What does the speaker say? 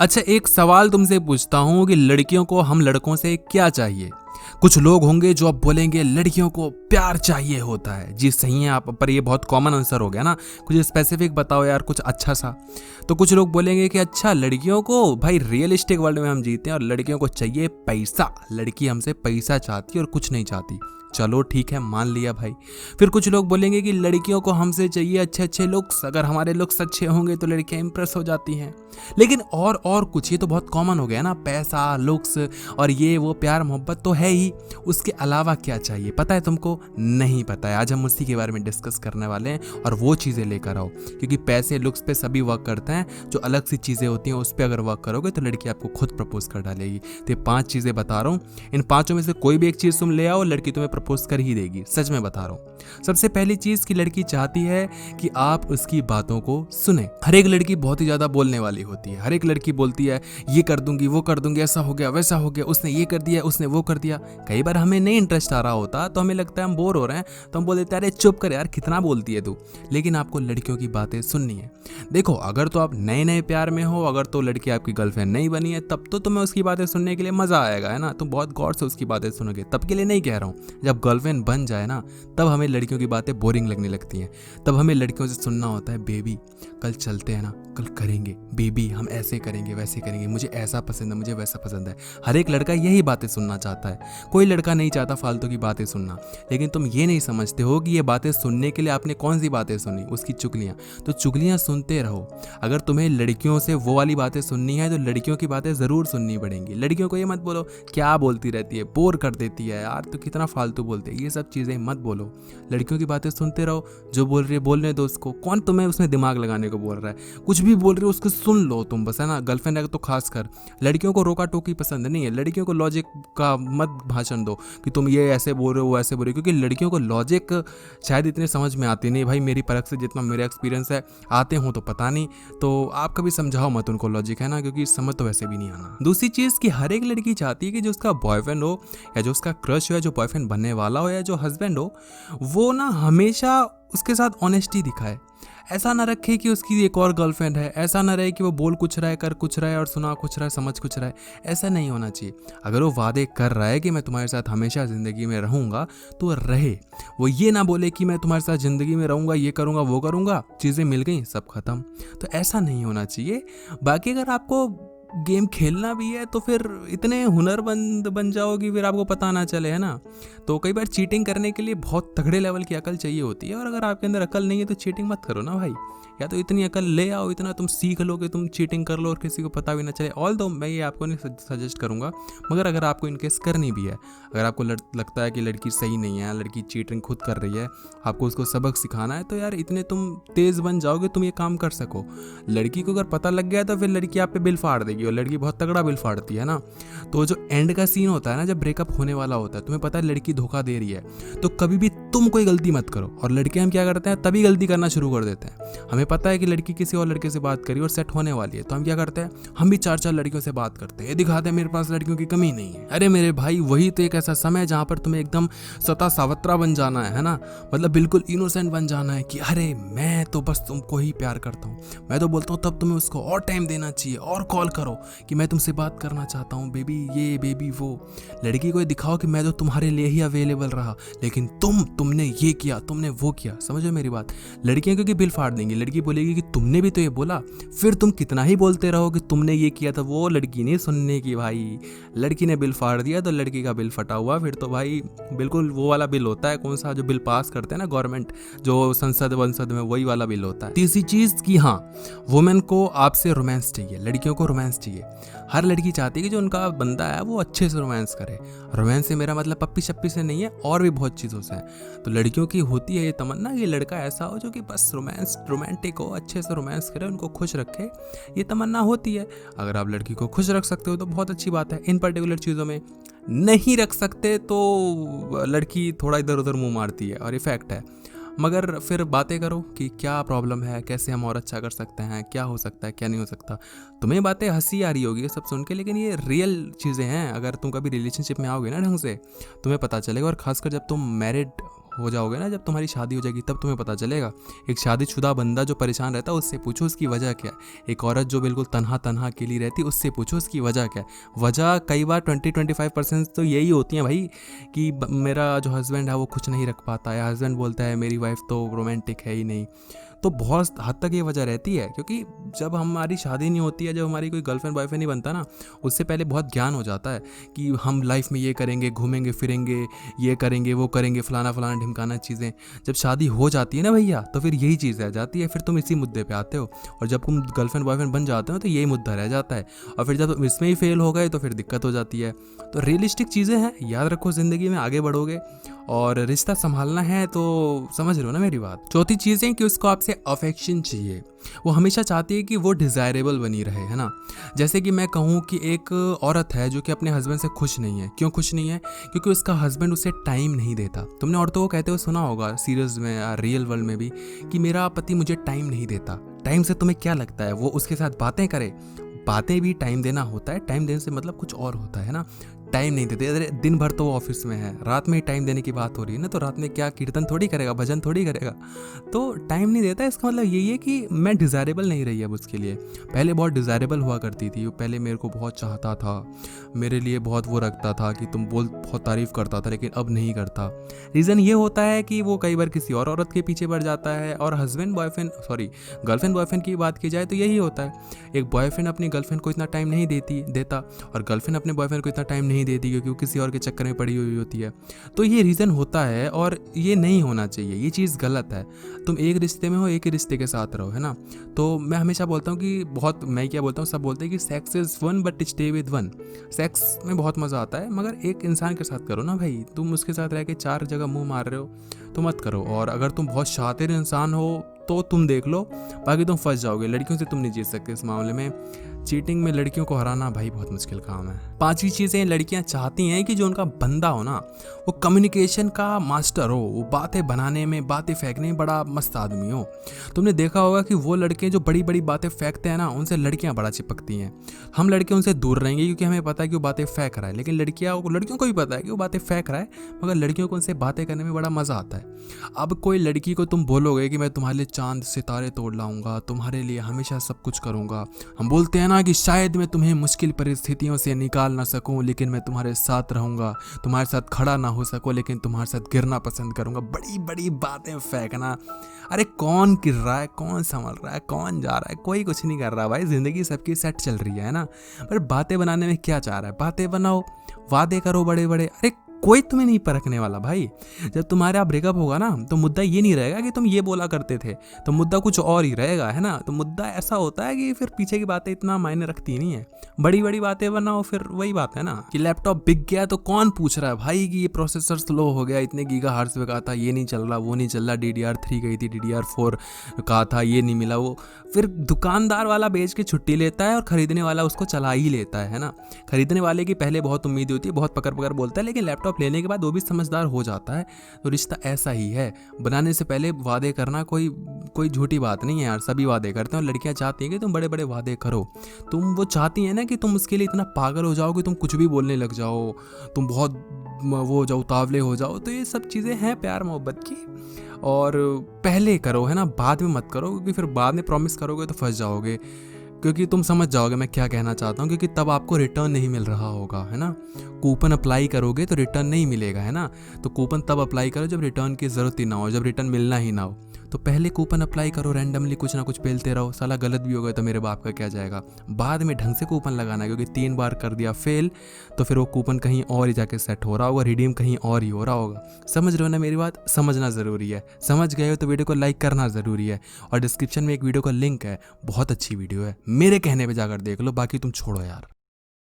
अच्छा, एक सवाल तुमसे पूछता हूँ कि लड़कियों को हम लड़कों से क्या चाहिए। कुछ लोग होंगे जो अब बोलेंगे लड़कियों को प्यार चाहिए होता है। जी सही है आप, पर ये बहुत कॉमन आंसर हो गया ना। कुछ स्पेसिफिक बताओ यार, कुछ अच्छा सा। तो कुछ लोग बोलेंगे कि अच्छा, लड़कियों को भाई रियलिस्टिक वर्ल्ड में हम जीते हैं और लड़कियों को चाहिए पैसा, लड़की हमसे पैसा चाहती है और कुछ नहीं चाहती। चलो ठीक है, मान लिया भाई। फिर कुछ लोग बोलेंगे कि लड़कियों को हमसे चाहिए अच्छे अच्छे लुक्स, अगर हमारे लुक्स अच्छे होंगे तो लड़कियां इंप्रेस हो जाती हैं। लेकिन और कुछ, ये तो बहुत कॉमन हो गया ना, पैसा लुक्स और ये वो प्यार मोहब्बत तो है ही, उसके अलावा क्या चाहिए पता है तुमको? नहीं पता है। आज हम उसी के बारे में डिस्कस करने वाले हैं और वो चीज़ें लेकर आओ, क्योंकि पैसे लुक्स पे सभी वर्क करते हैं, जो अलग सी चीज़ें होती हैं उस पर अगर वर्क करोगे तो लड़की आपको खुद प्रपोज कर डालेगी। तो ये 5 चीज़ें बता रहा हूँ, इन 5 में से कोई भी एक चीज़ तुम ले आओ, लड़की तुम्हें प्रपोज कर ही देगी, सच में बता रहा हूँ। सबसे पहली चीज़ की लड़की चाहती है कि आप उसकी बातों को सुने। हर एक लड़की बहुत ही ज़्यादा बोलने वाली होती है। हर एक लड़की बोलती है ये कर दूंगी, वो कर दूंगी, ऐसा हो गया वैसा हो गया, उसने ये कर दिया, उसने वो कर दिया। कई बार हमें नहीं इंटरेस्ट आ रहा होता तो हमें लगता है हम बोर हो रहे हैं, तो हम बोल देते हैं अरे चुप कर यार, कितना बोलती है तू। लेकिन आपको लड़कियों की बातें सुननी है। देखो, अगर तो आप नए नए प्यार में हो, अगर तो लड़की आपकी गर्लफ्रेंड नहीं बनी है, तब तो तुम्हें उसकी बातें सुनने के लिए मजा आएगा, है ना। तुम बहुत गौर से उसकी बातें सुनोगे, तब के लिए नहीं कह रहा हूँ। जब गर्लफ्रेंड बन जाए ना, तब हमें लड़कियों की बातें बोरिंग लगने लगती हैं। तब हमें लड़कियों से सुनना होता है, बेबी कल चलते हैं ना, कल करेंगे, बेबी हम ऐसे करेंगे वैसे करेंगे, मुझे ऐसा पसंद है, मुझे वैसा पसंद है। हर एक लड़का यही बातें सुनना चाहता है। कोई लड़का नहीं चाहता फालतू की बातें सुनना। लेकिन तुम ये नहीं समझते हो कि ये बातें सुनने के लिए आपने कौन सी बातें सुनी, उसकी चुगलियाँ। तो चुगलियाँ सुनते रहो। अगर तुम्हें लड़कियों से वो वाली बातें सुननी है तो लड़कियों की बातें ज़रूर सुननी पड़ेंगी। लड़कियों को ये मत बोलो क्या बोलती रहती है, बोर कर देती है यार, तो कितना फालतू बोलते है, ये सब चीज़ें मत बोलो। लड़कियों की बातें सुनते रहो, जो बोल रही है बोलने दो उसको। कौन तुम्हें उसमें दिमाग लगाने को बोल रहा है? कुछ भी बोल रहे हो उसको सुन लो तुम बस, है ना। गर्लफ्रेंड है तो खासकर लड़कियों को रोका टोकी पसंद नहीं है। लड़कियों को लॉजिक का मत भाषण दो कि तुम ये ऐसे बोल रहे हो वो ऐसे बोल रहे हो, क्योंकि लड़कियों को लॉजिक शायद इतने समझ में आती नहीं। भाई मेरी परख से जितना मेरा एक्सपीरियंस है, आते हो तो पता नहीं, तो आप कभी समझाओ मत उनको लॉजिक, है ना, क्योंकि समझ तो वैसे भी नहीं आना। दूसरी चीज़ कि हर एक लड़की चाहती है कि जो उसका बॉयफ्रेंड हो या जो उसका क्रश हो या जो बॉयफ्रेंड बनने वाला हो या जो हस्बैंड हो, वो ना हमेशा उसके साथ ऑनेस्टी दिखाए। ऐसा ना रखे कि उसकी एक और गर्लफ्रेंड है, ऐसा ना रहे कि वो बोल कुछ रहा है, कर कुछ रहा है और सुना कुछ रहा है, समझ कुछ रहा है। ऐसा नहीं होना चाहिए। अगर वो वादे कर रहा है कि मैं तुम्हारे साथ हमेशा ज़िंदगी में रहूँगा, तो रहे। वो ये ना बोले कि मैं तुम्हारे साथ ज़िंदगी में रहूँगा, ये करूँगा वो करूँगा, चीज़ें मिल गई सब खत्म। तो ऐसा नहीं होना चाहिए। बाकी अगर आपको गेम खेलना भी है तो फिर इतने हुनरमंद बन जाओ कि फिर आपको पता ना चले, है ना। तो कई बार चीटिंग करने के लिए बहुत तगड़े लेवल की अकल चाहिए होती है, और अगर आपके अंदर अकल नहीं है तो चीटिंग मत करो ना भाई। या तो इतनी अकल ले आओ, इतना तुम सीख लो कि तुम चीटिंग कर लो और किसी को पता भी ना चले। ऑल दो मैं ये आपको नहीं सजेस्ट करूँगा, मगर अगर आपको इनकेस करनी भी है, अगर आपको लगता है कि लड़की सही नहीं है, लड़की चीटिंग खुद कर रही है, आपको उसको सबक सिखाना है, तो यार इतने तुम तेज़ बन जाओगे तुम ये काम कर सको। लड़की को अगर पता लग गया तो फिर लड़की आप पे बिल फाड़ देगी, और लड़की बहुत तगड़ा बिल फाड़ती है ना। तो जो एंड का सीन होता है ना, जब ब्रेकअप होने वाला होता है, तुम्हें पता है लड़की धोखा दे रही है, तो कभी भी तुम कोई गलती मत करो। और लड़के हम क्या करते हैं, तभी गलती करना शुरू कर देते हैं। हमें पता है कि लड़की किसी और लड़के से बात करी और सेट होने वाली है, तो हम क्या करते हैं, हम भी 4 लड़कियों से बात करते हैं, ये दिखाते हैं मेरे पास लड़कियों की कमी नहीं है। अरे मेरे भाई, वही तो एक ऐसा समय है जहाँ पर तुम्हें एकदम सता सावत्रा बन जाना है ना। मतलब बिल्कुल इनोसेंट बन जाना है कि अरे मैं तो बस तुमको ही प्यार करता हूँ। मैं तो बोलता हूँ तब तुम्हें उसको और टाइम देना चाहिए, और कॉल करो कि मैं तुमसे बात करना चाहता हूँ बेबी, ये बेबी वो। लड़की को दिखाओ कि मैं तो तुम्हारे लिए ही अवेलेबल रहा, लेकिन तुमने ये किया, तुमने वो किया। समझो मेरी बात। लड़कियां क्योंकि बिल फाड़ देंगी, लड़की बोलेगी कि तुमने भी तो ये बोला, फिर तुम कितना ही बोलते रहो कि तुमने ये किया था, वो लड़की नहीं सुनने की भाई। लड़की ने बिल फाड़ दिया तो लड़की का बिल फटा हुआ, फिर तो भाई बिल्कुल वो वाला बिल होता है, कौन सा जो बिल पास करते हैं ना गवर्नमेंट, जो संसद वंसद में, वही वाला बिल होता है। तीसरी चीज की हाँ, वुमेन को आपसे रोमांस चाहिए, लड़कियों को रोमांस चाहिए। हर लड़की चाहती है कि जो उनका बंदा है वो अच्छे से रोमांस करे। रोमांस से मेरा मतलब पप्पी शप्पी से नहीं है, और भी बहुत चीज़ों से है। तो लड़कियों की होती है ये तमन्ना कि लड़का ऐसा हो जो कि बस रोमांटिक हो, अच्छे से रोमांस करे, उनको खुश रखे, ये तमन्ना होती है। अगर आप लड़की को खुश रख सकते हो तो बहुत अच्छी बात है। इन पर्टिकुलर चीज़ों में नहीं रख सकते तो लड़की थोड़ा इधर उधर मुँह मारती है, और इफेक्ट है। मगर फिर बातें करो कि क्या प्रॉब्लम है, कैसे हम और अच्छा कर सकते हैं, क्या हो सकता है क्या नहीं हो सकता। तुम्हें बातें हंसी आ रही होगी ये सब सुन के, लेकिन ये रियल चीज़ें हैं। अगर तुम कभी रिलेशनशिप में आओगे ना ढंग से, तुम्हें पता चलेगा। और खासकर जब तुम मैरिड हो जाओगे ना, जब तुम्हारी शादी हो जाएगी तब तुम्हें पता चलेगा। एक शादीशुदा बंदा जो परेशान रहता है उससे पूछो उसकी वजह क्या है। एक औरत जो बिल्कुल तन्हा तन्हा अकेली रहती है उससे पूछो उसकी वजह क्या है। वजह कई बार 20-25% तो यही होती है भाई, कि मेरा जो हस्बैंड है वो कुछ नहीं रख पाता है, हस्बैंड बोलता है मेरी वाइफ तो रोमांटिक है ही नहीं। तो बहुत हद तक ये वजह रहती है, क्योंकि जब हमारी शादी नहीं होती है, जब हमारी कोई गर्लफ्रेंड बॉयफ्रेंड नहीं बनता ना, उससे पहले बहुत ज्ञान हो जाता है कि हम लाइफ में ये करेंगे, घूमेंगे फिरेंगे, ये करेंगे वो करेंगे, फलाना फलाना ढिमकाना चीज़ें। जब शादी हो जाती है ना भैया, तो फिर यही चीज़ रह जाती है, फिर तुम इसी मुद्दे पे आते हो। और जब तुम गर्लफ्रेंड बॉयफ्रेंड बन जाते हो तो यही मुद्दा रह जाता है, और फिर जब तुम इसमें ही फेल हो गए तो फिर दिक्कत हो जाती है। तो रियलिस्टिक चीज़ें हैं, याद रखो, ज़िंदगी में आगे बढ़ोगे और रिश्ता संभालना है तो समझ रहे हो ना मेरी बात। चौथी चीज़ है कि उसको आपसे अफेक्शन चाहिए, वो हमेशा चाहती है कि वो डिज़ायरेबल बनी रहे, है ना। जैसे कि मैं कहूँ कि एक औरत है जो कि अपने हस्बैंड से खुश नहीं है। क्यों खुश नहीं है? क्योंकि उसका हस्बैंड उसे टाइम नहीं देता। तुमने औरतों को कहते हुए सुना होगा सीरियल्स में या रियल वर्ल्ड में भी, कि मेरा पति मुझे टाइम नहीं देता। टाइम से तुम्हें क्या लगता है वो उसके साथ बातें करे? बातें भी टाइम देना होता है, टाइम देने से मतलब कुछ और होता है ना। टाइम नहीं देते, अरे दिन भर तो वो ऑफिस में है, रात में ही टाइम देने की बात हो रही है ना, तो रात में क्या कीर्तन थोड़ी करेगा, भजन थोड़ी करेगा। तो टाइम नहीं देता, इसका मतलब यही है कि मैं डिज़ायरेबल नहीं रही अब उसके लिए। पहले बहुत डिज़ायरेबल हुआ करती थी, वो पहले मेरे को बहुत चाहता था, मेरे लिए बहुत वो रखता था कि तुम बहुत तारीफ़ करता था, लेकिन अब नहीं करता। रीज़न ये होता है कि वो कई बार किसी और औरत के पीछे पड़ जाता है। और गर्लफ्रेंड बॉयफ्रेंड की बात की जाए तो यही होता है, एक बॉयफ्रेंड अपनी गर्लफ्रेंड को इतना टाइम नहीं देता, और गर्लफ्रेंड अपने बॉयफ्रेंड को इतना टाइम नहीं देती, क्योंकि वो किसी और के चक्कर में पड़ी हुई होती है। तो ये रीज़न होता है, और ये नहीं होना चाहिए, ये चीज़ गलत है। तुम एक रिश्ते में हो, एक ही रिश्ते के साथ रहो, है ना। तो मैं हमेशा बोलता हूँ कि मैं क्या बोलता हूँ, सब बोलते हैं कि sex is one but stay with one. Sex में बहुत मज़ा आता है, मगर एक इंसान के साथ करो ना भाई। तुम उसके साथ रह के 4 जगह मुँह मार रहे हो तो मत करो। और अगर तुम बहुत शातिर इंसान हो तो तुम देख लो, बाकी तुम फंस जाओगे। लड़कियों से तुम नहीं जीत सकते इस मामले में। चीटिंग में लड़कियों को हराना भाई बहुत मुश्किल काम है। 5वीं चीज़ें, लड़कियां चाहती हैं कि जो उनका बंदा हो ना, वो कम्युनिकेशन का मास्टर हो, वो बातें बनाने में, बातें फेंकने में बड़ा मस्त आदमी हो। तुमने देखा होगा कि वो लड़के जो बड़ी बड़ी बातें फेंकते हैं ना, उनसे लड़कियां बड़ा चिपकती हैं। हम लड़के उनसे दूर रहेंगे क्योंकि हमें पता है कि वो बातें फेंक रहा है, लेकिन लड़कियों को भी पता है कि वो बातें फेंक रहा है, मगर लड़कियों को उनसे बातें करने में बड़ा मज़ा आता है। अब कोई लड़की को तुम बोलोगे कि मैं तुम्हारे लिए चांद सितारे तोड़ लाऊंगा, तुम्हारे लिए हमेशा सब कुछ करूंगा। हम बोलते हैं ना कि शायद मैं तुम्हें मुश्किल परिस्थितियों से निकाल ना सकूं, लेकिन मैं तुम्हारे साथ रहूंगा, तुम्हारे साथ खड़ा ना हो सकूं, लेकिन तुम्हारे साथ गिरना पसंद करूंगा। बड़ी बड़ी बातें फेंकना। अरे कौन गिर रहा है, कौन संभल रहा है, कौन जा रहा है? कोई कुछ नहीं कर रहा भाई, जिंदगी सबकी सेट चल रही है ना। पर बातें बनाने में क्या चाह रहा है? बातें बनाओ, वादे करो बड़े बड़े। अरे कोई तुम्हें नहीं परखने वाला भाई। जब तुम्हारा ब्रेकअप होगा ना, तो मुद्दा ये नहीं रहेगा कि तुम ये बोला करते थे, तो मुद्दा कुछ और ही रहेगा, है ना। तो मुद्दा ऐसा होता है कि फिर पीछे की बातें इतना मायने रखती नहीं है। बड़ी बड़ी बातें बनाओ, फिर वही बात है ना कि लैपटॉप बिक गया तो कौन पूछ रहा है भाई कि ये प्रोसेसर स्लो हो गया, इतने गीगाहर्ट्ज़ पे कहा था, ये नहीं चल रहा, वो नहीं चल रहा, DDR3 गई थी, DDR4 कहा था, ये नहीं मिला। वो फिर दुकानदार वाला बेच के छुट्टी लेता है और खरीदने वाला उसको चला ही लेता है ना। खरीदने वाले की पहले बहुत उम्मीद होती है, बहुत पकड़ पकड़ बोलता है, लेकिन लैपटॉप लेने के बाद वो भी समझदार हो जाता है। तो रिश्ता ऐसा ही है, बनाने से पहले वादे करना कोई झूठी बात नहीं है यार, सभी वादे करते हैं। और लड़कियां चाहती हैं कि तुम बड़े बड़े वादे करो। वो चाहती हैं ना कि तुम उसके लिए इतना पागल हो जाओ कि तुम कुछ भी बोलने लग जाओ, तुम बहुत वो हो जाओ, उतावले हो जाओ। तो ये सब चीज़ें हैं प्यार मोहब्बत की, और पहले करो, है ना, बाद में मत करो, क्योंकि फिर बाद में प्रॉमिस करोगे तो फंस जाओगे। क्योंकि तुम समझ जाओगे मैं क्या कहना चाहता हूँ, क्योंकि तब आपको रिटर्न नहीं मिल रहा होगा, है ना। कूपन अप्लाई करोगे तो रिटर्न नहीं मिलेगा, है ना। तो कूपन तब अप्लाई करो जब रिटर्न की ज़रूरत ही ना हो, जब रिटर्न मिलना ही ना हो। तो पहले कूपन अप्लाई करो, रैंडमली कुछ ना कुछ पेलते रहो, साला गलत भी हो गया तो मेरे बाप का क्या जाएगा। बाद में ढंग से कूपन लगाना, क्योंकि 3 बार कर दिया फेल तो फिर वो कूपन कहीं और ही जाके सेट हो रहा होगा, रिडीम कहीं और ही हो रहा होगा। समझ रहे हो ना मेरी बात? समझना ज़रूरी है। समझ गए हो तो वीडियो को लाइक करना ज़रूरी है, और डिस्क्रिप्शन में एक वीडियो का लिंक है, बहुत अच्छी वीडियो है, मेरे कहने पर जाकर देख लो, बाकी तुम छोड़ो यार।